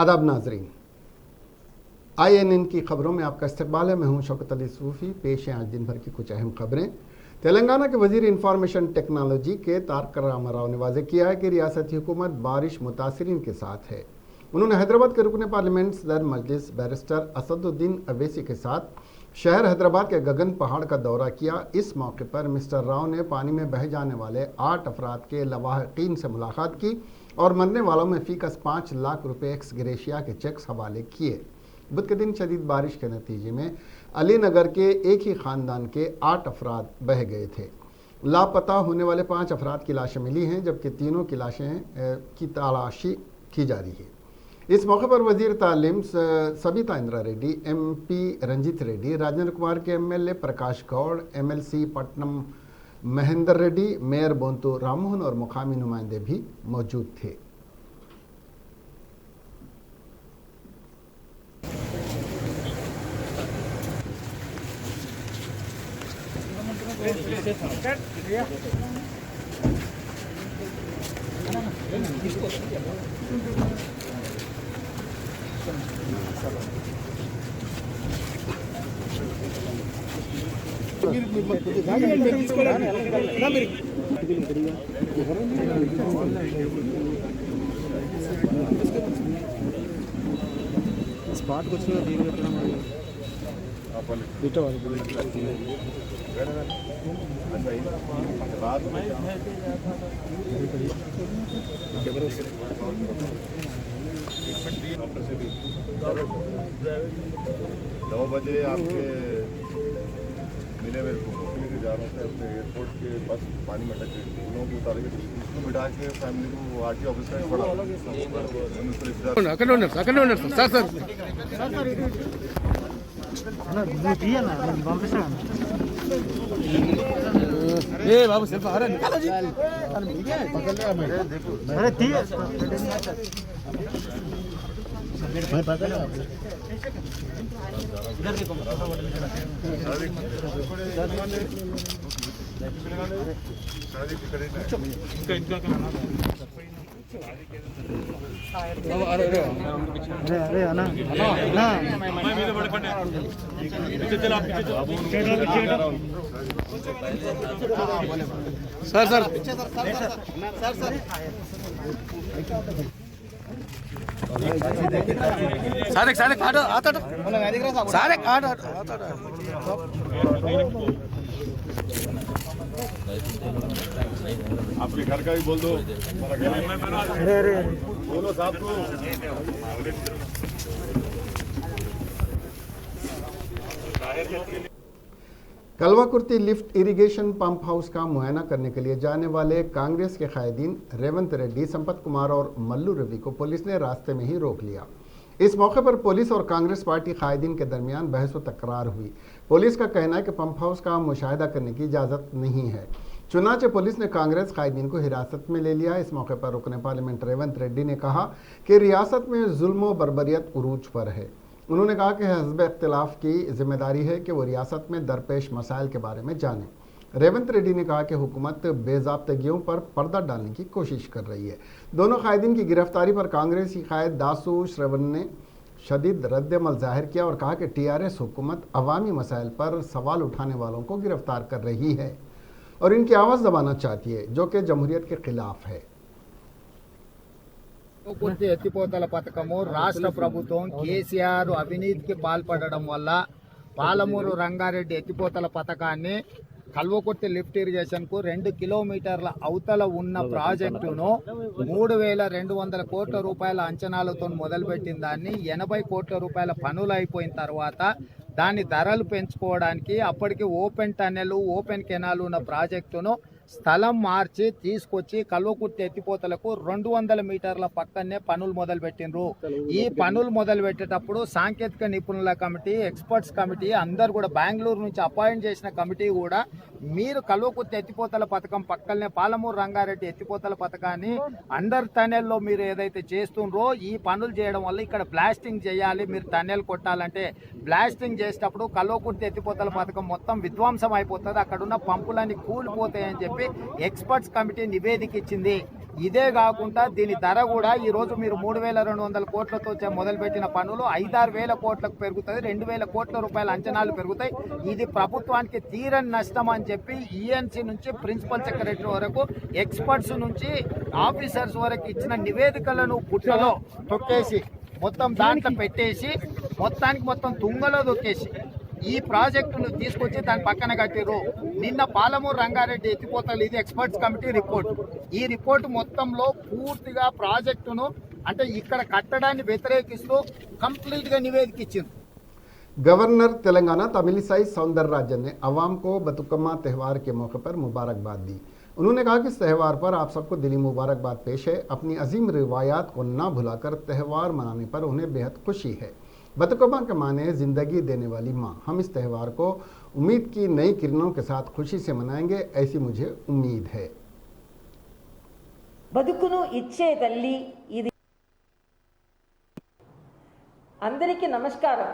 आदाब नाजरीन, INN की खबरों में आपका इस्तकबाल है। मैं हूं शौकत अली सूफ़ी। पेश हैं आज दिन भर की कुछ अहम खबरें। तेलंगाना के वजीर इंफॉर्मेशन टेक्नोलॉजी के तारक रामाराव ने वाज़ेह किया है कि रियासती हुकूमत बारिश मुतासिरीन के साथ है। उन्होंने हैदराबाद के रुकन पार्लियामेंट सदर मजलिस बैरिस्टर असदुद्दीन अवैसी के साथ शहर हैदराबाद के गगन पहाड़ का दौरा किया। इस मौके पर मिस्टर राव ने पानी में बह जाने वाले 8 अफराद के लवाहिकीन से मुलाकात की और मरने वालों में फीकस 5 लाख रुपए एक्स ग्रेशिया के चेक्स हवाले किए। बुध के दिन शदीद बारिश के नतीजे में अली नगर के एक ही ख़ानदान के 8 अफराद बह गए थे। लापता होने वाले 5 अफराद की लाशें मिली हैं, जबकि तीनों की लाशें की तलाशी की जा रही है। इस मौके पर वजीर तालीम सबिता इंद्रा रेड्डी, MP रंजीत रेड्डी, राजेंद्र कुमार के MLA प्रकाश गौड़, MLC पट्टनम महेंद्र रेड्डी, मेयर बोंतु राममोहन और मुकामी नुमाइंदे भी मौजूद थे। स्पॉट कुछ नौ बजे आपके मिले मेरे को जा रहा था अपने एयरपोर्ट के बस पानी में अटक गई। उन लोगों को उतार के उसको बिठा के फैमिली को RTO ऑफिस में पड़ा। बाबू सेल्फ आ रहा निकालो जी। अरे सर सर सारे काट आता सारे काट आता आपके घर का भी बोल दो। अरे बोलो साहब को। Kalwakurthy lift irrigation pump house का मुआयना करने के लिए जाने वाले कांग्रेस के कायदीन रेवंत रेड्डी, संपत कुमार और मल्लू रवि को पुलिस ने रास्ते में ही रोक लिया। इस मौके पर पुलिस और कांग्रेस पार्टी कायदीन के दरमियान बहस व तकरार हुई। पुलिस का कहना है कि पंप हाउस का मुशाहिदा करने की इजाज़त नहीं है। चुनाचे पुलिस ने कांग्रेस कायदीन को हिरासत में ले लिया। इस मौके पर रुकन पार्लियामेंट रेवंत रेड्डी ने कहा कि रियासत में जुल्म व बर्बरियत उरूज पर है। उन्होंने कहा कि हज़ब इख्तिलाफ की जिम्मेदारी है कि वो रियासत में दरपेश मसाइल के बारे में जानें। रेवंत रेड्डी ने कहा कि हुकूमत बेज़ाब्तगियों पर पर्दा डालने की कोशिश कर रही है। दोनों कायदीन की गिरफ्तारी पर कांग्रेसी कायद दासू श्रवण ने शदीद रद्दमल जाहिर किया और कहा कि TRS हुकूमत अवामी मसाइल पर सवाल उठाने वालों को गिरफ्तार कर रही है और इनकी आवाज़ दबाना चाहती है, जो कि जमहूरियत के खिलाफ है। పూర్తి ఎత్తిపోతల పథకము రాష్ట్ర ప్రభుత్వం కేసీఆర్ అవినీతికి పాల్పడడం వల్ల పాలమూరు రంగారెడ్డి ఎత్తిపోతల పథకాన్ని కల్వకుర్తి లిఫ్ట్ ఇరిగేషన్ కు 2 కిలోమీటర్ల అవతల ఉన్న ప్రాజెక్టును 3,200 కోట్ల రూపాయల అంచనాలతో మొదలుపెట్టిన దాన్ని 80 కోట్ల రూపాయల పనులు అయిపోయిన తర్వాత దాని ధరలు పెంచుకోవడానికి అప్పటికి ఓపెన్ టన్నెల్, ఓపెన్ కెనాల్ ఉన్న ప్రాజెక్టును స్థలం మార్చి తీసుకొచ్చి కల్వకుర్తి ఎత్తిపోతలకు 200 మీటర్ల పక్కనే పనులు మొదలు పెట్టిండ్రు. ఈ పనులు మొదలు పెట్టేటప్పుడు సాంకేతిక నిపుణుల కమిటీ, ఎక్స్పర్ట్స్ కమిటీ అందరు కూడా బెంగళూరు నుంచి అపాయింట్ చేసిన కమిటీ కూడా మీరు కల్వకుర్తి ఎత్తిపోతల పథకం పక్కనే పాలమూరు రంగారెడ్డి ఎత్తిపోతల పథకాన్ని అండర్ టనెల్లో మీరు ఏదైతే చేస్తుండ్రో ఈ పనులు చేయడం వల్ల ఇక్కడ బ్లాస్టింగ్ చేయాలి, మీరు టనెల్ కొట్టాలంటే బ్లాస్టింగ్ చేసేటప్పుడు కల్వకుర్తి ఎత్తిపోతల పథకం మొత్తం విధ్వంసం అయిపోతుంది, అక్కడున్న పంపులన్నీ కూలిపోతాయని చెప్పి ఎక్స్పర్ట్స్ కమిటీ నివేదిక ఇచ్చింది. ఇదే కాకుండా దీని ధర కూడా ఈ రోజు మీరు 3,200 కోట్లతో మొదలుపెట్టిన పనులు 5,000-6,000 కోట్లకు పెరుగుతుంది, 2,000 కోట్ల రూపాయల అంచనాలు పెరుగుతాయి. ఇది ప్రభుత్వానికి తీరని నష్టం అని చెప్పి ఈఎన్సీ నుంచి ప్రిన్సిపల్ సెక్రటరీ వరకు ఎక్స్పర్ట్స్ నుంచి ఆఫీసర్స్ వరకు ఇచ్చిన నివేదికలను పుట్టలో తొక్కేసి మొత్తం దాంట్లో పెట్టేసి మొత్తం తుంగలో దొక్కేసి ఈ ప్రాజెక్టును తీసుకొచ్చి దాని పక్కన కట్టిరు. నిన్న పాలమూరు రంగారెడ్డి ఎత్తిపోతలు ఇది ఎక్స్పర్ట్స్ కమిటీ రిపోర్ట్. ఈ రిపోర్ట్ మొత్తంలో పూర్తిగా ప్రాజెక్టును అంటే ఇక్కడ కట్టడాన్ని వ్యతిరేకిస్తూ కంప్లీట్ గా నివేదిక ఇచ్చింది. गवर्नर तेलंगाना तमिलिसाई सौंदरराजन ने अवाम को बतुकम्मा त्यौहार के मौके पर मुबारकबाद दी। उन्होंने कहा कि इस त्यौहार पर आप सबको दिली मुबारकबाद पेश है। अपनी अजीम रिवायात को ना भुलाकर त्यौहार मनाने पर उन्हें बेहद खुशी है। बतुकम्मा के माने जिंदगी देने वाली माँ। हम इस त्यौहार को उम्मीद की नई किरणों के साथ खुशी से मनाएंगे, ऐसी मुझे उम्मीद है। బతుకును ఇచ్చే తల్లి ఇది. అందరికీ నమస్కారం.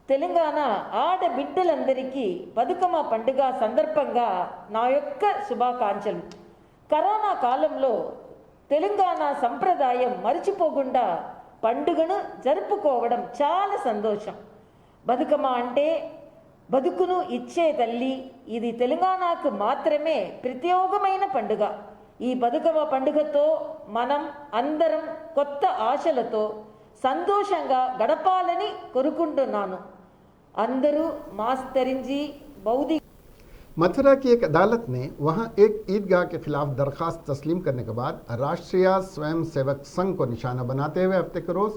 తెలంగాణ ఆడబిడ్డలందరికీ బతుకమ్మ పండుగ సందర్భంగా నా యొక్క శుభాకాంక్షలు. కరోనా కాలంలో తెలంగాణ సంప్రదాయం మరిచిపోకుండా పండుగను జరుపుకోవడం చాలా సంతోషం. బతుకమ్మ అంటే బతుకును ఇచ్చే తల్లి. ఇది తెలంగాణకు మాత్రమే ప్రత్యేకమైన పండుగ. ఈ బతుకమ్మ పండుగతో మనం అందరం కొత్త ఆశలతో సంతోషంగా గడపాలని కోరుకుంటున్నాను. అందరూ మాస్క్ ధరించి భౌతిక मथुरा की एक अदालत ने वहां एक ईदगाह के खिलाफ दरखास्त तस्लीम करने के बाद राष्ट्रीय स्वयंसेवक संघ को निशाना बनाते हुए हफ्ते के रोज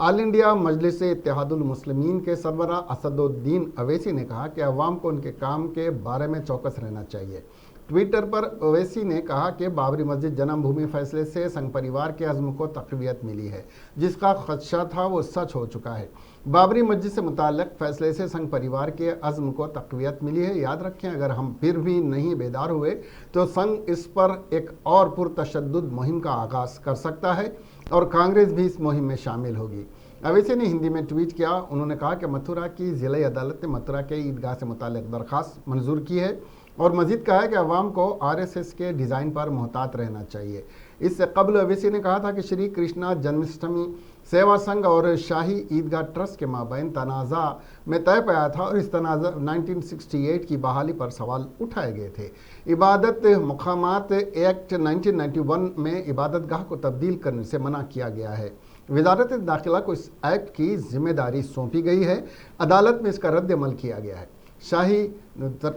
ऑल इंडिया मजलिस इत्तेहादुल मुस्लिमीन के सरबरा असदुद्दीन अवैसी ने कहा कि अवाम को उनके काम के बारे में चौकस रहना चाहिए। ट्विटर पर ओवैसी ने कहा कि बाबरी मस्जिद जन्मभूमि फैसले से संघ परिवार के अज़्म को तक़वियत मिली है। जिसका खदशा था वो सच हो चुका है। बाबरी मस्जिद से मुताल्लिक़ फैसले से संघ परिवार के अज़्म को तक़वियत मिली है। याद रखें, अगर हम फिर भी नहीं बेदार हुए तो संघ इस पर एक और पुरतशद्दुद मुहिम का आगाज़ कर सकता है और कांग्रेस भी इस मुहिम में शामिल होगी। अवैसी ने हिंदी में ट्वीट किया। उन्होंने कहा कि मथुरा की ज़िला अदालत ने मथुरा के ईदगाह से मुताल्लिक़ दरख्वास्त मंजूर की है और मज़ीद कहा है कि अवाम को आरएसएस के डिज़ाइन पर मोहतात रहना चाहिए। इससे कबल अवैसी ने कहा था कि श्री कृष्णा जन्माष्टमी सेवा संघ और शाही ईदगाह ट्रस्ट के माबैन तनाज़ा में तय पाया था और इस तनाज़ा 1968 की बहाली पर सवाल उठाए गए थे। इबादत मुकामात एक्ट 1991 में इबादत गाह को तब्दील करने से मना किया गया है। वजारत दाखिला को इस एक्ट की जिम्मेदारी सौंपी गई है। अदालत में इसका रद्द अमल किया गया है। शाही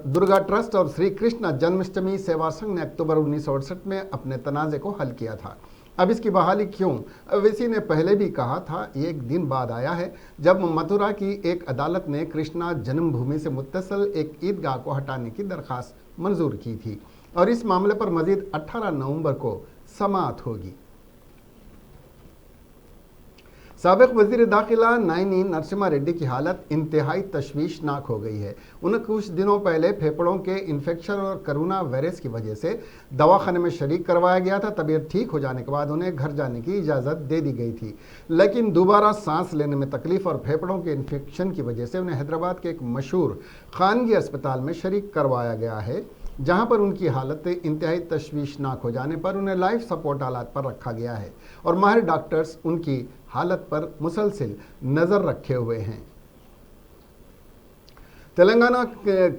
दुर्गा ट्रस्ट और श्री कृष्ण जन्माष्टमी सेवा संघ ने अक्टूबर 1968 में अपने तनाज़े को हल किया था। अब इसकी बहाली क्यों? अवैसी ने पहले भी कहा था, एक दिन बाद आया है जब मथुरा की एक अदालत ने कृष्णा जन्मभूमि से मुत्तसल एक ईदगाह को हटाने की दरख्वास्त मंजूर की थी और इस मामले पर मजीद 18 नवंबर को समाअत होगी। साबिक वजीर दाखिला नायनी नरसिम्हा रेड्डी की हालत इंतहाई तशवीशनाक हो गई है। उन्हें कुछ दिनों पहले फेफड़ों के इन्फेक्शन और कोरोना वायरस की वजह से दवाखाने में शरीक करवाया गया था। तबीयत ठीक हो जाने के बाद उन्हें घर जाने की इजाज़त दे दी गई थी, लेकिन दोबारा सांस लेने में तकलीफ और फेफड़ों के इन्फेक्शन की वजह से उन्हें हैदराबाद के एक मशहूर खानगी अस्पताल में शरीक करवाया गया है, जहां पर उनकी हालत इंतहाई तशवीशनाक हो जाने पर उन्हें लाइफ सपोर्ट हालात पर रखा गया है और माहिर डॉक्टर्स उनकी हालत पर मुसलसिल नज़र रखे हुए हैं। तेलंगाना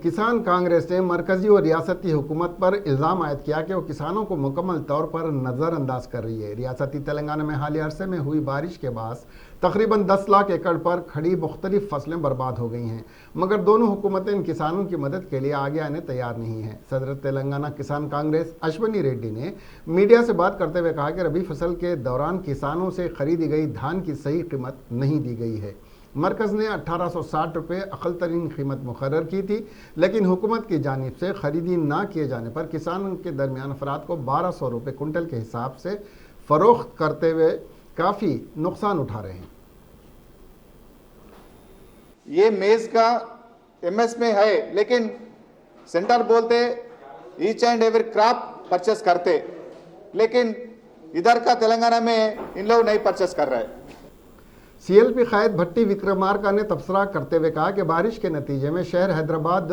किसान कांग्रेस ने मरकजी और रियासती हुकूमत पर इल्ज़ाम आयद किया कि वो किसानों को मुकम्मल तौर पर नज़रअंदाज कर रही है। रियासती तेलंगाना में हालिया अरसे में हुई बारिश के बाद तकरीबन 10 लाख एकड़ पर खड़ी मुख्तलिफ फसलें बर्बाद हो गई हैं, मगर दोनों हुकूमतें इन किसानों की मदद के लिए आगे आने तैयार नहीं हैं। सदर तेलंगाना किसान कांग्रेस अश्वनी रेड्डी ने मीडिया से बात करते हुए कहा कि रबी फसल के दौरान किसानों से खरीदी गई धान की सही कीमत नहीं दी गई है। मरकज़ ने 1860 रुपये अक़ल तरीन कीमत मुकर्रर की थी, लेकिन हुकूमत की जानिब से ख़रीदी ना किए जाने पर किसानों के दरमियान अफराद को 1200 रुपये कुंटल के हिसाब से फ़रोख्त करते हुए काफ़ी नुकसान उठा रहे हैं। ये मेज़ का एमएस में है, लेकिन सेंटर बोलते each and every crop purchase करते, लेकिन इधर का तेलंगाना में इन लोग नहीं परचेस कर रहे। सीएलपी कायद भट्टी विक्रमार्का ने तबसरा करते हुए कहा कि बारिश के नतीजे में शहर हैदराबाद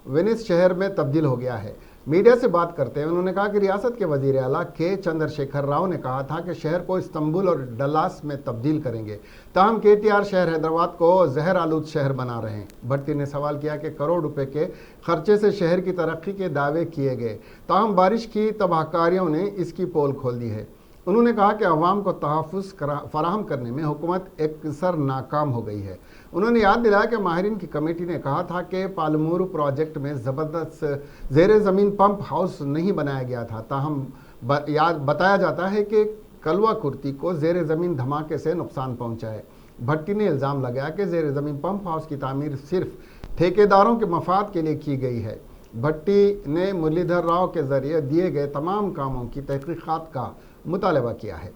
वेनिस शहर में तब्दील हो गया है। मीडिया से बात करते हुए उन्होंने कहा कि रियासत के वजीर आला के चंद्रशेखर राव ने कहा था कि शहर को इस्तांबुल और डल्लास में तब्दील करेंगे, ताहम KTR शहर हैदराबाद को जहर आलूद शहर बना रहे हैं। भट्टी ने सवाल किया कि करोड़ रुपए के खर्चे से शहर की तरक्की के दावे किए गए, ताहम बारिश की तबाहकारियों ने इसकी पोल खोल दी है। उन्होंने कहा कि अवाम को तहफ़्फ़ुज़ फराहम करने में हुकूमत अक्सर नाकाम हो गई है। उन्होंने याद दिलाया कि माहिरीन की कमेटी ने कहा था कि पालमूर प्रोजेक्ट में ज़बरदस्त ज़ेर ज़मीन पंप हाउस नहीं बनाया गया था, ताहम बताया जाता है कि कलवा कुर्ती को ज़ेर ज़मीन धमाके से नुकसान पहुँचा है। भट्टी ने इल्ज़ाम लगाया कि ज़ेर ज़मीन पंप हाउस की तामीर सिर्फ ठेकेदारों के मफाद के लिए की गई है। भट्टी ने मुरलीधर राव के ज़रिए दिए गए तमाम कामों की तहकीक़ात का मुतालबा किया है।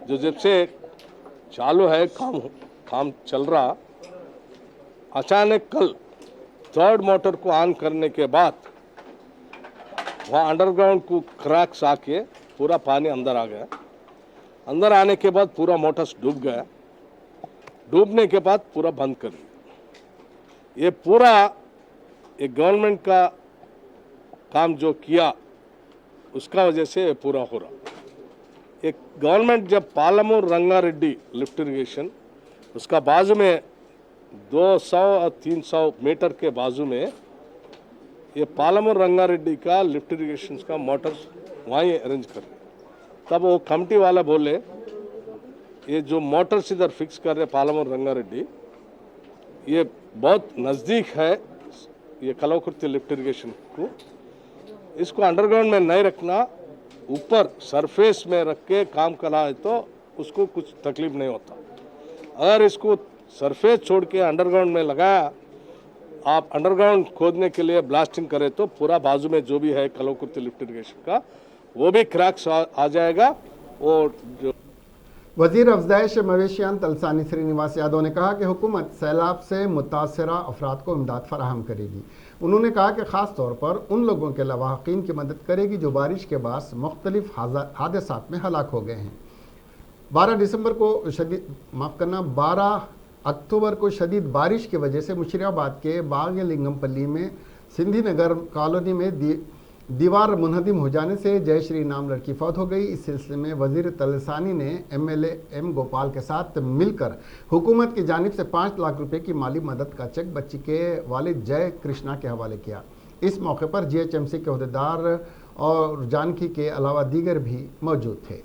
जो जब से चालू है काम चल रहा, अचानक कल 3rd मोटर को ऑन करने के बाद वहाँ अंडरग्राउंड को क्रैक्स आके पूरा पानी अंदर आ गया। अंदर आने के बाद पूरा मोटर्स डूब गया। डूबने के बाद पूरा बंद कर दिया। ये पूरा एक गवर्नमेंट का काम जो किया उसका वजह से ये पूरा हो रहा। एक गवर्नमेंट जब पालमूर रंगारेड्डी लिफ्ट इरिगेशन उसका बाजू में 200 और 300 मीटर के बाजू में ये पालमूर रंगारेड्डी का लिफ्ट इरिगेशन का मोटर्स वहीं अरेंज कर रहे। तब वो कमिटी वाला बोले ये जो मोटर्स इधर फिक्स कर रहे पालमूर रंगारेड्डी ये बहुत नज़दीक है ये कलवकुर्ती लिफ्ट इरिगेशन को, इसको अंडरग्राउंड में नहीं रखना, ऊपर सरफेस में रख के काम करना है तो उसको कुछ तकलीफ नहीं होता। अगर इसको सरफेस छोड़ के अंडरग्राउंड में लगाया, आप अंडरग्राउंड खोदने के लिए ब्लास्टिंग करें तो पूरा बाजू में जो भी है कलवकुर्ती लिफ्ट इरिगेशन का वो भी क्रैक्स आ जाएगा। और जो वजीर अफजाइश मवेशियान तलसानी श्रीनिवास यादव ने कहा कि हुकूमत सैलाब से मुतासरा अफराद को इमदाद फराहम करेगी। उन्होंने कहा कि ख़ास तौर पर उन लोगों के लवाहकीन की मदद करेगी जो बारिश के बाद मुख्तलिफ हादसात में हलाक हो गए हैं। 12 अक्टूबर को शदीद बारिश की वजह से मुशीराबाद के बाग लिंगमपल्ली में सिंधी नगर कॉलोनी में दीवार मुनहदिम हो जाने से जयश्री नाम लड़की फौत हो गई। इस सिलसिले में वजीर तलसानी ने MLA M गोपाल के साथ मिलकर हुकूमत की जानिब से 5 लाख रुपए की माली मदद का चेक बच्ची के वालिद जय कृष्णा के हवाले किया। इस मौके पर GHMC के अहदेदार और जानकी के अलावा दीगर भी मौजूद थे।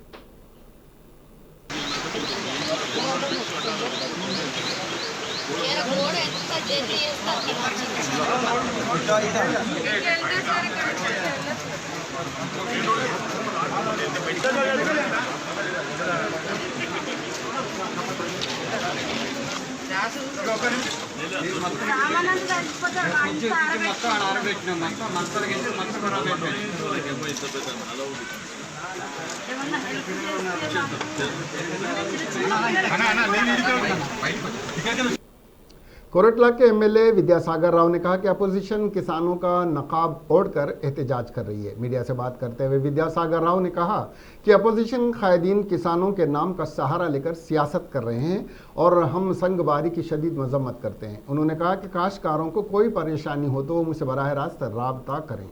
कोरटला के MLA विद्यासागर राव ने कहा कि अपोजिशन किसानों का नकाब ओढ़कर एहतजाज कर रही है। मीडिया से बात करते हुए विद्यासागर राव ने कहा कि अपोजिशन कायदीन किसानों के नाम का सहारा लेकर सियासत कर रहे हैं और हम संगबारी की शदीद मजम्मत करते हैं। उन्होंने कहा कि काश्तकारों को कोई परेशानी हो तो वो मुझसे बराह रास्त राबता करें।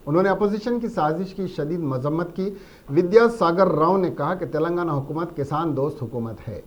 उन्होंने अपोजिशन की साजिश की शदीद मजम्मत की। विद्यासागर राव ने कहा कि तेलंगाना हुकूमत किसान दोस्त हुकूमत है।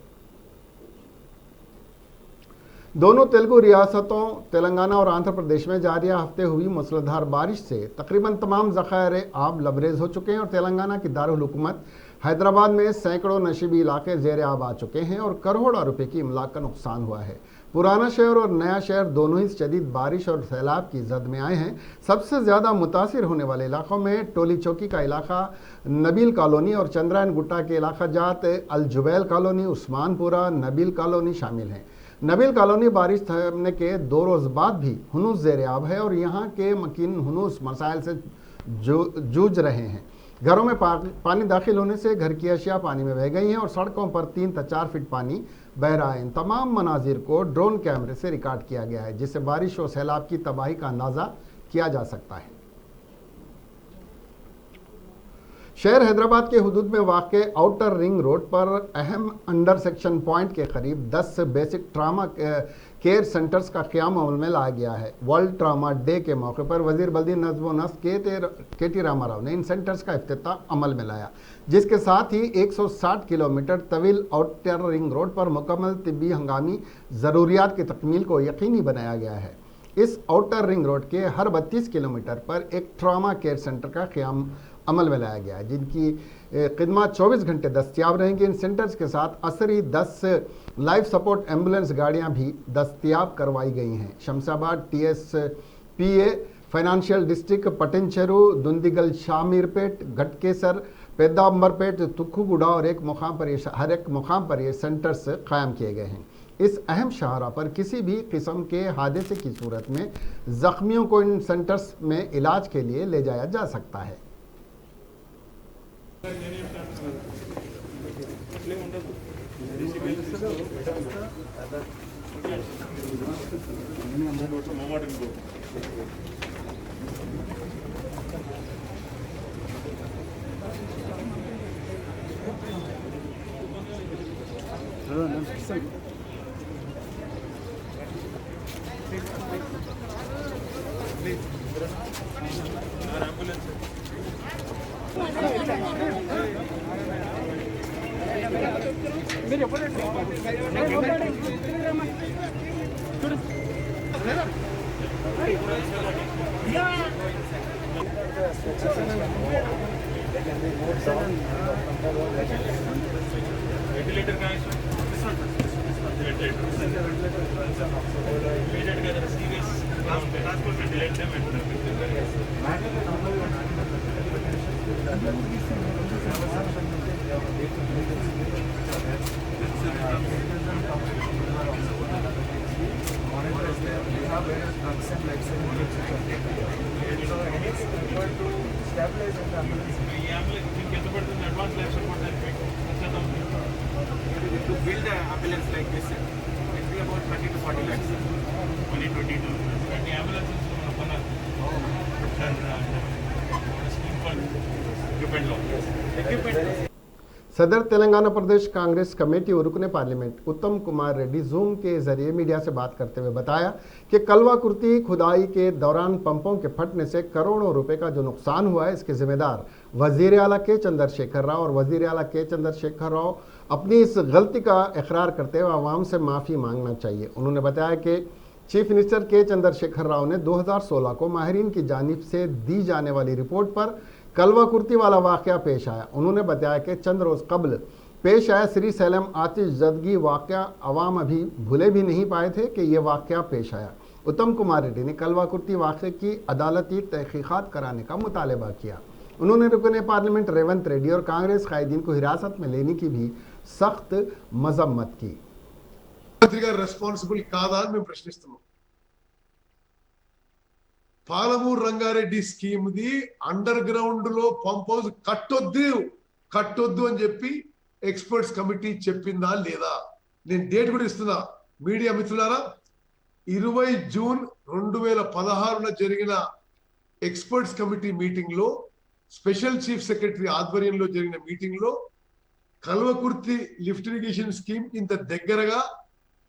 दोनों तेलुगु रियासतों तेलंगाना और आंध्र प्रदेश में जारिया हफ्ते हुई मूसलाधार बारिश से तकरीबन तमाम ज़खायर आब लबरेज हो चुके हैं और तेलंगाना की दारुल हुकूमत हैदराबाद में सैकड़ों नशीबी इलाके ज़ेर आब आ चुके हैं और करोड़ों रुपए की इमलाक का नुकसान हुआ है। पुराना शहर और नया शहर दोनों ही शदीद बारिश और सैलाब की जद में आए हैं। सबसे ज़्यादा मुतासिर होने वाले इलाकों में टोली चौकी का इलाका, नबील कॉलोनी और चंद्रायन गुट्टा के इलाका जात अल जुबैल कॉलोनी, उस्मानपुरा, नबील कॉलोनी शामिल हैं। नबील कॉलोनी बारिश थमने के 2 रोज़ बाद भी हुनूस ज़ेर आब है और यहाँ के मकीन हुनूस मसाइल से जूझ रहे हैं। घरों में पानी दाखिल होने से घर की अशिया पानी में बह गई हैं और सड़कों पर 3 से 4 फीट पानी बह रहा है। इन तमाम मनाजिर को ड्रोन कैमरे से रिकॉर्ड किया गया है जिससे बारिश और सैलाब की तबाही का अंदाज़ा किया जा सकता है। शहर हैदराबाद के हुदूद में वाक़ आउटर रिंग रोड पर अहम अंडर सेक्शन पॉइंट के करीब 10 बेसिक ट्रामा केयर सेंटर्स का क़याम अमल में लाया गया है। वर्ल्ड ट्रामा डे के मौके पर वजीर बल्दी नज़्म व नस्क के.टी. रामाराव ने इन सेंटर्स का इफ्तिताह अमल में लाया, जिसके साथ ही 160 किलोमीटर तवील आउटर रिंग रोड पर मुकम्मल तिब्बी हंगामी ज़रूरियात की तकमील को यकीनी बनाया गया है। इस आउटर रिंग रोड के हर 32 किलोमीटर पर एक ट्रामा केयर सेंटर का क़याम अमल में लाया गया है, जिनकी खिदमत 24 घंटे दस्तियाब रहेंगी। इन सेंटर्स के साथ असरी 10 लाइफ सपोर्ट एम्बुलेंस गाड़ियां भी दस्तियाब करवाई गई हैं। Shamshabad TSPA, financial district, Patancheru, Dundigal, Shamirpet, Ghatkesar, Peddamberpet, Tukkuguda और हर एक मुकाम पर ये सेंटर्स कायम किए गए हैं। इस अहम शाहरा पर किसी भी किस्म के हादसे की सूरत में जख्मियों को इन सेंटर्स में इलाज के लिए ले जाया जा सकता है। To build an ambulance like this, it will be about 30 to 40 lakhs. Only 22. And the ambulance is on a scheme called equipment law. Equipment. सदर तेलंगाना प्रदेश कांग्रेस कमेटी और रुकने पार्लियामेंट उत्तम कुमार रेड्डी जूम के जरिए मीडिया से बात करते हुए बताया कि कलवा कुर्ती खुदाई के दौरान पंपों के फटने से करोड़ों रुपए का जो नुकसान हुआ है, इसके जिम्मेदार वजीर आला के चंद्रशेखर राव और वजीर आला के चंद्रशेखर राव अपनी इस गलती का इकरार करते हुए आवाम से माफ़ी मांगना चाहिए। उन्होंने बताया कि चीफ मिनिस्टर के चंद्रशेखर राव ने 2016 को माहिरीन की जानिब से दी जाने वाली रिपोर्ट पर कलवा कुर्ती वाला वाक़या पेश आया। उन्होंने बताया कि चंद रोज़ कबल पेश आया श्री सैलम आतिश जदगी वाक़या अवाम अभी भूले भी नहीं पाए थे कि यह वाक़या पेश आया। उत्तम कुमार रेड्डी ने कलवा कुर्ती वाक़े की अदालती तहक़ीक़ात कराने का मुतालबा किया। उन्होंने रुकने पार्लियामेंट रेवंत रेड्डी और कांग्रेस कायदीन को हिरासत में लेने की भी सख्त मजम्मत की। రెస్పాన్సిబుల్ కాదా అని మేము ప్రశ్నిస్తున్నాం. Palamuru Rangareddy scheme the underground లో పంప్ హౌస్ కట్టొద్దు అని చెప్పి ఎక్స్పర్ట్స్ కమిటీ చెప్పిందా లేదా? నేను డేట్ కూడా ఇస్తున్నా మీడియా మిత్రులారా. 20 జూన్ 2016లో జరిగిన ఎక్స్పర్ట్స్ కమిటీ మీటింగ్ లో స్పెషల్ చీఫ్ సెక్రటరీ ఆధ్వర్యంలో జరిగిన మీటింగ్ లో కల్వకుర్తి లిఫ్ట్ ఇరిగేషన్ స్కీమ్ ఇంత దగ్గరగా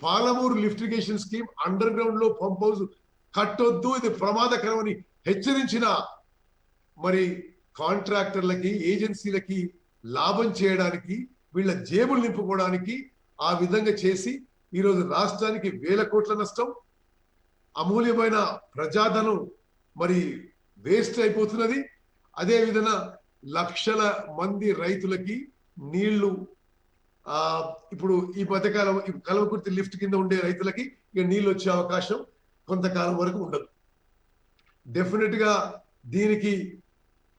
Palamuru lift irrigation scheme under ground లో పంప్ హౌస్ కట్టొద్దు, ఇది ప్రమాదకరమని హెచ్చరించిన మరి కాంట్రాక్టర్లకి ఏజెన్సీలకి లాభం చేయడానికి, వీళ్ళ జేబులు నింపుకోవడానికి ఆ విధంగా చేసి ఈరోజు రాష్ట్రానికి వేల కోట్ల నష్టం, అమూల్యమైన ప్రజాధనం మరి వేస్ట్ అయిపోతున్నది. అదే విధంగా లక్షల మంది రైతులకి నీళ్లు ఇప్పుడు ఈ పథకాల కల్వకుర్తి లిఫ్ట్ కింద ఉండే రైతులకి ఇక నీళ్ళు వచ్చే అవకాశం కొంతకాలం వరకు ఉండదు. డెఫినెట్ గా దీనికి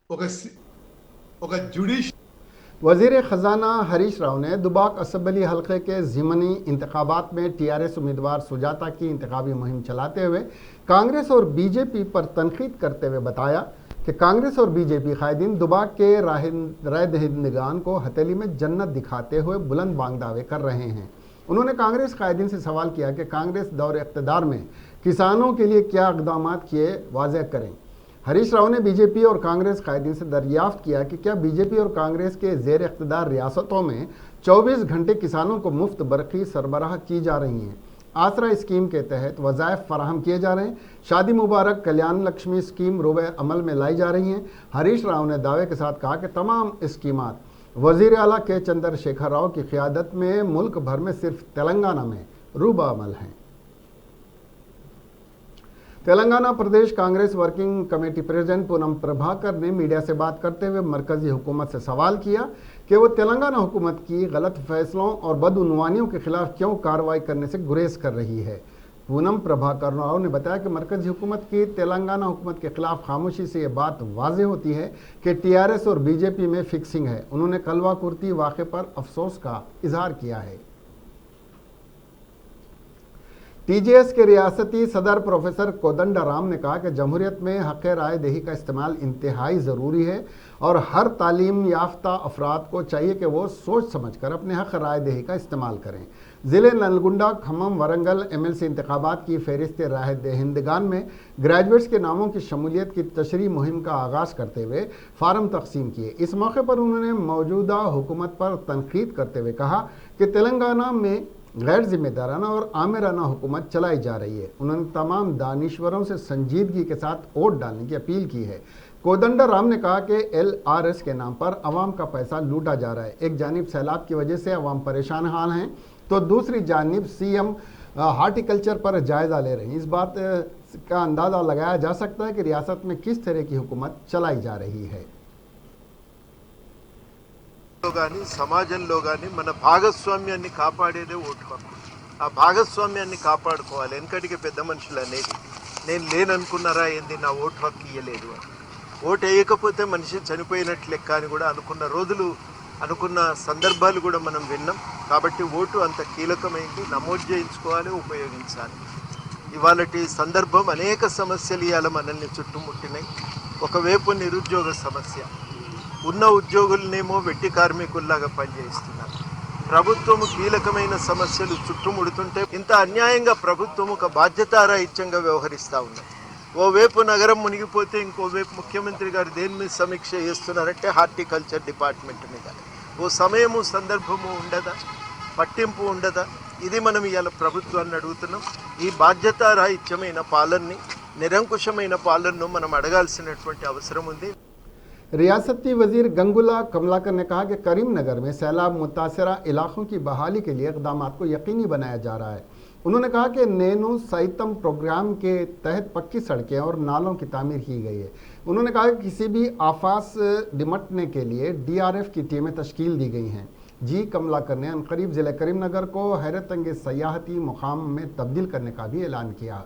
ఒక जुडिशियल वजीर खजाना हरीश राव ने दुबाक असम्बली हल्के के ज़िमनी इंतखाबात में TRS उम्मीदवार सुजाता की इंतखाबी मुहिम चलाते हुए कांग्रेस और बीजेपी पर तनकीद करते हुए बताया कि कांग्रेस और बीजेपी कायदीन दुबाक के राय दहिंदगान को हथेली में जन्नत दिखाते हुए बुलंद बांग दावे कर रहे हैं। उन्होंने कांग्रेस कायदीन से सवाल किया कि कांग्रेस दौर इक़्तिदार में किसानों के लिए क्या इक़दाम किए, वाज़ेह करें। हरीश राव ने बीजेपी और कांग्रेस कायदीन से दरियाफ्त किया कि क्या बीजेपी और कांग्रेस के ज़ेर इक़्तिदार रियासतों में 24 घंटे किसानों को मुफ्त बरक़ी सरबराह की जा रही हैं। आसरा स्कीम के तहत वज़ाइफ फराहम किए जा रहे हैं। शादी मुबारक कल्याण लक्ष्मी स्कीम रोबे अमल में लाई जा रही हैं। हरीश राव ने दावे के साथ कहा कि तमाम स्कीमात वज़ीर आला के चंद्रशेखर राव की क़यादत में मुल्क भर में सिर्फ तेलंगाना में रूबा अमल हैं। Telangana Pradesh Congress working committee president Ponnam Prabhakar ने मीडिया से बात करते हुए मरकजी हुकूमत से सवाल किया कि वो तेलंगाना हुकूमत की गलत फैसलों और बदउनवानियों के खिलाफ क्यों कार्रवाई करने से गुरेज कर रही है। पूनम प्रभाकर राव ने बताया कि मरकजी हुकूमत की तेलंगाना हुकूमत के खिलाफ खामोशी से ये बात वाज़ेह होती है कि टीआरएस और बीजेपी में फिक्सिंग है। उन्होंने कलवा कुर्ती वाक़े पर अफसोस का इजहार किया है। टीजेएस के रियासती सदर प्रोफेसर कोदंडराम ने कहा कि जमहूरियत में हक़ राय दही का इस्तेमाल इंतहाई ज़रूरी है और हर तालीम याफ्ता अफराद को चाहिए कि वो सोच समझ कर अपने हक़ राय दही का इस्तेमाल करें। ज़िले नलगुंडा, खम्मम, वरंगल एमएलसी इंतखाबात की फहरिस्त राय दहिंदगान में ग्रेजुएट्स के नामों की शमूलियत की तशरीह मुहिम का आगाज़ करते हुए फार्म तकसीम किए। इस मौके पर उन्होंने मौजूदा हुकूमत पर तनकीद करते हुए कहा कि तेलंगाना में गैर जिम्मेदाराना और आमिराना हुकूमत चलाई जा रही है। उन्होंने तमाम दानिश्वरों से संजीदगी के साथ वोट डालने की अपील की है। कोदंडराम ने कहा कि LRS के नाम पर अवाम का पैसा लूटा जा रहा है। एक जानिब सैलाब की वजह से अवाम परेशान हाल हैं तो दूसरी जानिब CM हार्टिकल्चर पर जायज़ा ले रहे हैं। इस बात का अंदाज़ा लगाया जा सकता है कि रियासत में किस तरह की हुकूमत चलाई जा रही है। కానీ సమాజంలో కానీ మన భాగస్వామ్యాన్ని కాపాడేదే ఓటు హక్కు. ఆ భాగస్వామ్యాన్ని కాపాడుకోవాలి. వెనకటికి పెద్ద మనుషులు అనేది నేను లేననుకున్నారా ఏంది నా ఓటు హక్కు ఇయ్యలేదు అని. ఓటు వేయకపోతే మనిషి చనిపోయినట్లు లెక్క అని కూడా అనుకున్న రోజులు అనుకున్న సందర్భాలు కూడా మనం విన్నాం. కాబట్టి ఓటు అంత కీలకమైంది. నమోదు చేయించుకోవాలి, ఉపయోగించాలి. ఇవాళటి సందర్భం అనేక సమస్యలు ఇవాళ మనల్ని చుట్టుముట్టినాయి. ఒకవైపు నిరుద్యోగ సమస్య, ఉన్న ఉద్యోగులనేమో వెట్టి కార్మికుల్లాగా పనిచేస్తున్నారు. ప్రభుత్వము కీలకమైన సమస్యలు చుట్టుముడుతుంటే ఇంత అన్యాయంగా ప్రభుత్వం ఒక బాధ్యతారాహిత్యంగా వ్యవహరిస్తూ ఉన్నది. ఓవైపు నగరం మునిగిపోతే ఇంకోవైపు ముఖ్యమంత్రి గారు దేని మీద సమీక్ష చేస్తున్నారంటే హార్టికల్చర్ డిపార్ట్మెంట్ మీద. ఓ సమయము సందర్భము ఉండదా, పట్టింపు ఉండదా? ఇది మనం ఇవాళ ప్రభుత్వాన్ని అడుగుతున్నాం. ఈ బాధ్యతారాహిత్యమైన పాలనని, నిరంకుశమైన పాలనను మనం అడగాల్సినటువంటి అవసరం ఉంది. रियासती वजीर गंगुला कमलाकर ने कहा कि करीमनगर में सैलाब मुतासरा इलाकों की बहाली के लिए इक़दाम को यकीनी बनाया जा रहा है। उन्होंने कहा कि नैनो सैतम प्रोग्राम के तहत पक्की सड़कें और नालों की तामीर की गई है। उन्होंने कहा कि किसी भी आफात से निपटने के लिए DRF की टीमें तश्कील दी गई हैं। जी कमलाकर ने अनकरीब ज़िले करीमनगर को हैरत अंगेज़ सयाहती मुकाम में तब्दील करने का भी ऐलान किया।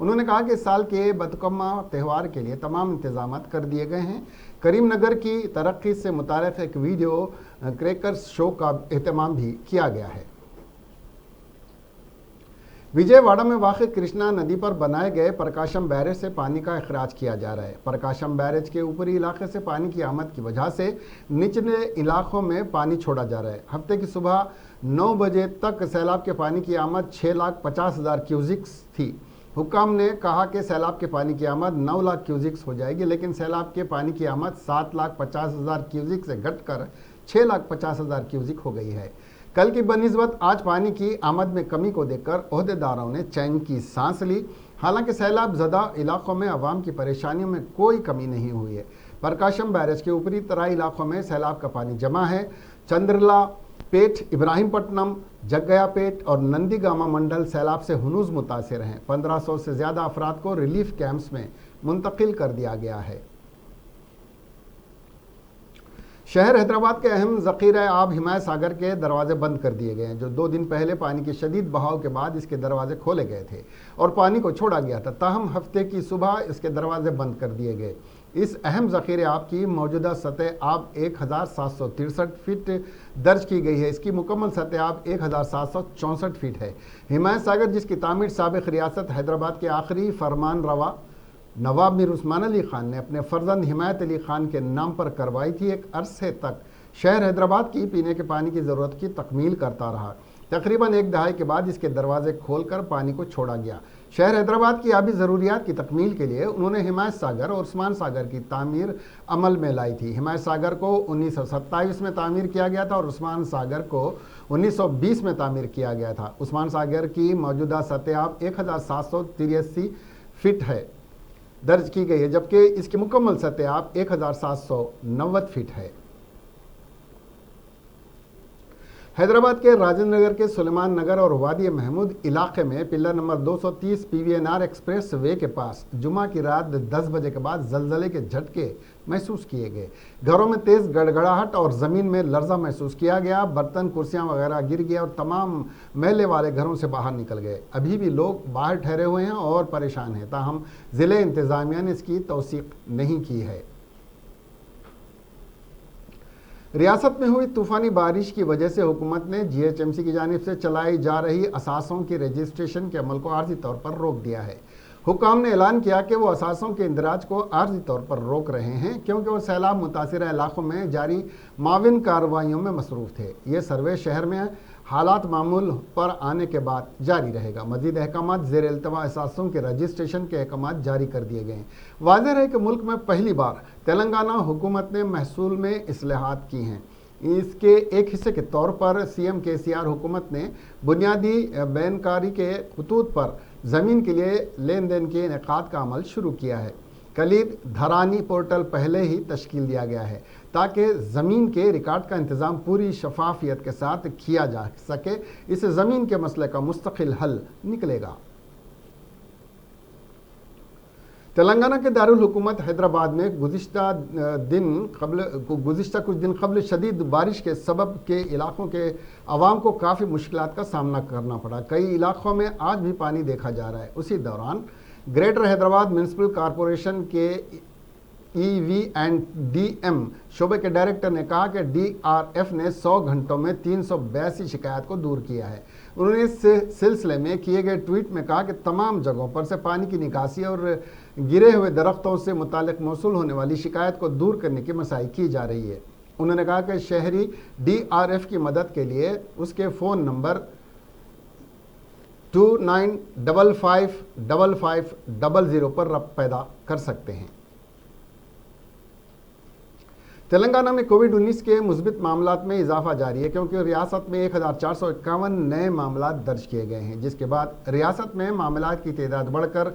उन्होंने कहा कि साल के बदकम्मा त्यौहार के लिए तमाम इंतजाम कर दिए गए हैं। करीमनगर की तरक्की से मुताल्लिक़ एक वीडियो क्रैकर्स शो का एहतमाम भी किया गया है। विजयवाड़ा में वाक़ कृष्णा नदी पर बनाए गए प्रकाशम बैरेज से पानी का अखराज किया जा रहा है। प्रकाशम बैरेज के ऊपरी इलाके से पानी की आमद की वजह से निचले इलाकों में पानी छोड़ा जा रहा है। हफ्ते की सुबह 9 बजे तक सैलाब के पानी की आमद 6,50,000 क्यूजिक्स थी। हुक्काम ने कहा कि सैलाब के पानी की आमद 9 लाख क्यूजिक्स हो जाएगी, लेकिन सैलाब के पानी की आमद 7,50,000 क्यूजिक से घटकर 6,50,000 क्यूजिक हो गई है। कल की बनिस्बत आज पानी की आमद में कमी को देखकर ओहदेदारों ने चैन की सांस ली। हालांकि सैलाब ज़दा इलाकों में अवाम की परेशानियों में कोई कमी नहीं हुई है। प्रकाशम बैरेज के ऊपरी तराई इलाकों में सैलाब का पानी जमा है। चंद्रला पेट, इब्राहिमपट्टनम, जग्गयापेट और नंदीगामा मंडल सैलाब से हुनूज मुतासिर हैं। 1500 से ज़्यादा अफराद को रिलीफ कैंप्स में मुंतकिल कर दिया गया है। शहर हैदराबाद के अहम ज़ख़ीरा आब हिमायत सागर के दरवाजे बंद कर दिए गए हैं, जो 2 दिन पहले पानी के शदीद बहाव के बाद इसके दरवाजे खोले गए थे और पानी को छोड़ा गया था। ताहम हफ्ते की सुबह इसके दरवाजे बंद कर दिए गए। इस अहम ज़ख़ीरे आब की मौजूदा सतह आब 1763 फीट दर्ज की गई है। इसकी मुकम्मल सतह आब 1764 फीट है। हिमायत सागर, जिसकी तामीर साबिक़ रियासत हैदराबाद के आखिरी फरमान रवा नवाब मीर उस्मान अली ख़ान ने अपने फ़र्जंद हिमायत अली ख़ान के नाम पर करवाई थी, एक अरसे तक शहर हैदराबाद की पीने के पानी की ज़रूरत की तकमील करता रहा। तकरीबन 1 दहाई के बाद इसके दरवाजे खोलकर पानी को छोड़ा गया। शहर हैदराबाद की आबी ज़रूरियात की तकमील के लिए उन्होंने हिमायत सागर और उस्मान सागर की तामीर अमल में लाई थी। हिमायत सागर को 1927 में तामीर किया गया था और उस्मान सागर को 1920 में तामीर किया गया था। उस्मान सागर की मौजूदा सतह 1783 फीट है दर्ज की गई है, जबकि इसकी मुकम्मल सतह 1790 फीट है। हैदराबाद के राजेंद्र नगर के सुलेमान नगर और वादी महमूद इलाके में pillar number 230 PVNR express way के पास जुमा की रात 10 बजे के बाद जलजले के झटके महसूस किए गए। घरों में तेज गड़गड़ाहट और ज़मीन में लर्जा महसूस किया गया। बर्तन कुर्सियां वगैरह गिर गए और तमाम महल्ले वाले घरों से बाहर निकल गए। अभी भी लोग बाहर ठहरे हुए हैं और परेशान हैं, ताहम ज़िले इंतज़ामिया ने इसकी तौसीक नहीं की है। रियासत में हुई तूफ़ानी बारिश की वजह से हुकूमत ने GHMC की जानिब से चलाई जा रही असासों के रजिस्ट्रेशन के अमल को आर्जी तौर पर रोक दिया है। हुकाम ने ऐलान किया कि वो असासों के इंदराज को आर्जी तौर पर रोक रहे हैं क्योंकि वो सैलाब मुतासिर इलाकों में जारी माविन कार्रवाइयों में मसरूफ़ थे। ये सर्वे शहर में हालात मामूल पर आने के बाद जारी रहेगा। मज़ीद अहकाम ज़ेर इल्तवा असासों के रजिस्ट्रेशन के अहकाम जारी कर दिए गए हैं। वाज़ेह है कि मुल्क में पहली बार तेलंगाना हुकूमत ने महसूल में इस्लाहात की हैं। इसके एक हिस्से के तौर पर CM KCR हुकूमत ने बुनियादी बैनकारी के खतूत पर ज़मीन के लिए लेन देन के इनेकाद का अमल शुरू किया है। कलीद धरानी पोर्टल पहले ही तश्कील दिया गया है ताकि ज़मीन के रिकॉर्ड का इंतज़ाम पूरी शफाफियत के साथ किया जा सके। इससे ज़मीन के मसले का मुस्तकिल हल निकलेगा। तेलंगाना के दारुल हुकूमत हैदराबाद में गुज़िश्ता कुछ दिन कबल शदीद बारिश के सबब के इलाकों के अवाम को काफ़ी मुश्किलात का सामना करना पड़ा। कई इलाकों में आज भी पानी देखा जा रहा है। उसी दौरान ग्रेटर हैदराबाद म्यूनसिपल कॉरपोरेशन के EV&DM शोबे के डायरेक्टर ने कहा कि DRF ने 100 घंटों में 382 शिकायत को दूर किया है। उन्होंने इस सिलसिले में किए गए ट्वीट में कहा कि तमाम जगहों पर से पानी की निकासी और गिरे हुए दरख्तों से मुतालिक मौसूल होने वाली शिकायत को दूर करने की मसाई की जा रही है। उन्होंने कहा कि शहरी DRF की मदद के लिए उसके फ़ोन नंबर 29555500 पर रब्त पैदा कर सकते हैं। तेलंगाना में कोविड-19 के मुस्बित मामलात में इजाफा जारी है क्योंकि रियासत में 1451 नए मामलात दर्ज किए गए हैं, जिसके बाद रियासत में मामलात की तादाद बढ़कर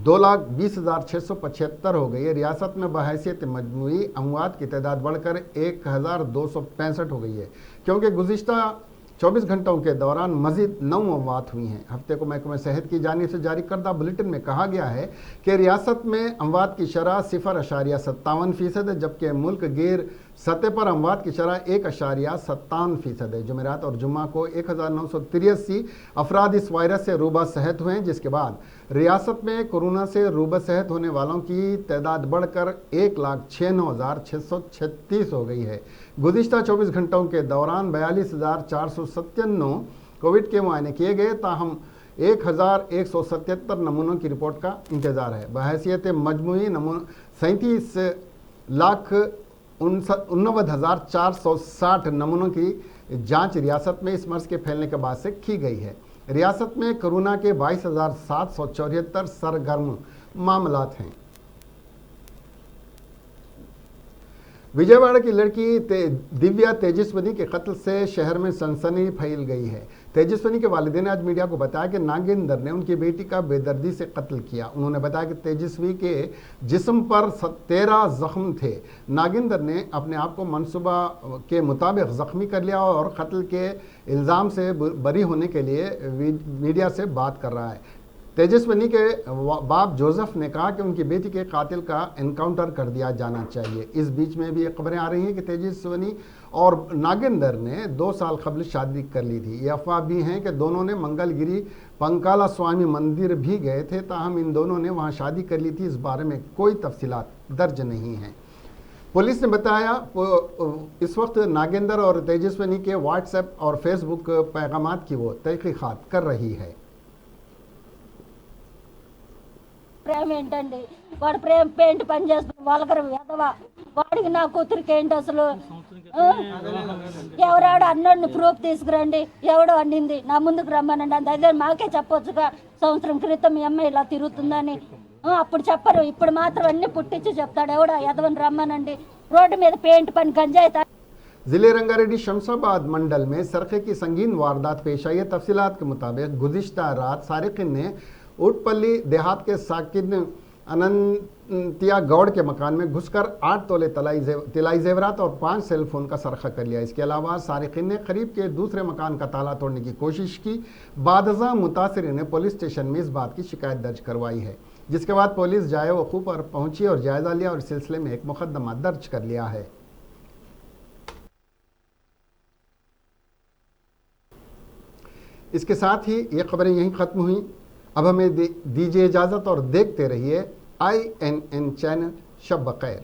2,20,675 हो गई है। रियासत में बहैसियत मजमूई अमवात की तादाद बढ़कर 1,265 हो गई है क्योंकि गुज़िश्ता 24 घंटों के दौरान मजीद 9 अमवात हुई हैं। हफ्ते को महकमा सेहत की जानिब से जारी करदा बुलेटिन में कहा गया है कि रियासत में अमवात की शरह 0.57% है, जबकि मुल्क गिर सतह पर अमवात की शरह 1.57% है। जुमेरात और जुम्मा को 1983 अफराद इस वायरस से रूबा सेहत हुए हैं, जिसके बाद रियासत में कोरोना से रूबा सेहत होने वालों की तादाद बढ़कर 1,96,636 हो गई है। गुज़िश्ता 24 घंटों के दौरान 42,497 कोविड के मुआयने किए गए, ताहम 1,177 नमूनों की रिपोर्ट का इंतज़ार है। बहैसियत मजमूई नमूना 37,69,460 नमूनों की जांच रियासत में इस मर्ज के फैलने के बाद से की गई है। रियासत में कोरोना के 22,774 सरगर्म मामलात हैं। विजयवाड़ा की लड़की दिव्या तेजस्वनी के कत्ल से शहर में सनसनी फैल गई है। तेजस्वनी के वालिदैन ने आज मीडिया को बताया कि नागेंद्र ने उनकी बेटी का बेदर्दी से कत्ल किया। उन्होंने बताया कि तेजस्वी के जिस्म पर 13 जख्म थे। नागेंद्र ने अपने आप को मनसूबा के मुताबिक जख्मी कर लिया और कत्ल के इल्ज़ाम से बरी होने के लिए मीडिया से बात कर रहा है। तेजस्वनी के बाप जोसेफ ने कहा कि उनकी बेटी के कातिल का एनकाउंटर कर दिया जाना चाहिए। इस बीच में भी खबरें आ रही हैं कि तेजस्वनी और नागेंद्र ने 2 साल कबल शादी कर ली थी। ये अफवाह भी हैं कि दोनों ने मंगलगिरी पंकाला स्वामी मंदिर भी गए थे, ताहम इन दोनों ने वहां शादी कर ली थी। इस बारे में कोई तफसीलात दर्ज नहीं हैं। पुलिस ने बताया इस वक्त नागेंद्र और तेजस्वनी के व्हाट्सएप और फेसबुक पैगामात की वो तहकीकात कर रही है। ప్రేమ ఏంటండి? వాడు ప్రేమ పెయింట్ పని చేస్తున్నాడు వాళ్ళకర వేదవా వాడికి నా కూతురికి ఏంటి అసలు ఎవరాడు అన్నాడు ప్రూఫ్ తీసుకురండి, ఎవడో అన్నింది నా ముందుకు రమ్మనండి అంత అదే మాకే చెప్పొచ్చుగా సంవత్సరం క్రితం మీ అమ్మాయి ఇలా తిరుగుతుందని. అప్పుడు చెప్పరు, ఇప్పుడు మాత్రం అన్ని పుట్టించి చెప్తాడు ఎవడో ఎదవని రమ్మనండి. రోడ్డు మీద పెయింట్ పని గంజాయి जिले रंगारेड्डी शमशाबाद मंडल में सरखे की संगीन वारदात पेश आई है। तफसीलात के मुताबिक गुज़िश्ता रात सारिकिन ने उटपल्ली देहात के साकिन अनंतिया गौड़ के मकान में घुसकर 8 तोले तिलाई जेवरात और 5 सेल फोन का सरखा कर लिया। इसके अलावा सारिकिन ने करीब के दूसरे मकान का ताला तोड़ने की कोशिश की। बादज़ा मुतासिर ने पुलिस स्टेशन में इस बात की शिकायत दर्ज करवाई है, जिसके बाद पुलिस जाए वक़ूफ़ पर पहुंची और जायज़ा लिया और इस सिलसिले में एक मुकदमा दर्ज कर लिया है। इसके साथ ही ये खबरें यहीं ख़त्म हुई। अब हमें दीजिए इजाज़त और देखते रहिए INN चैनल। शब बखैर।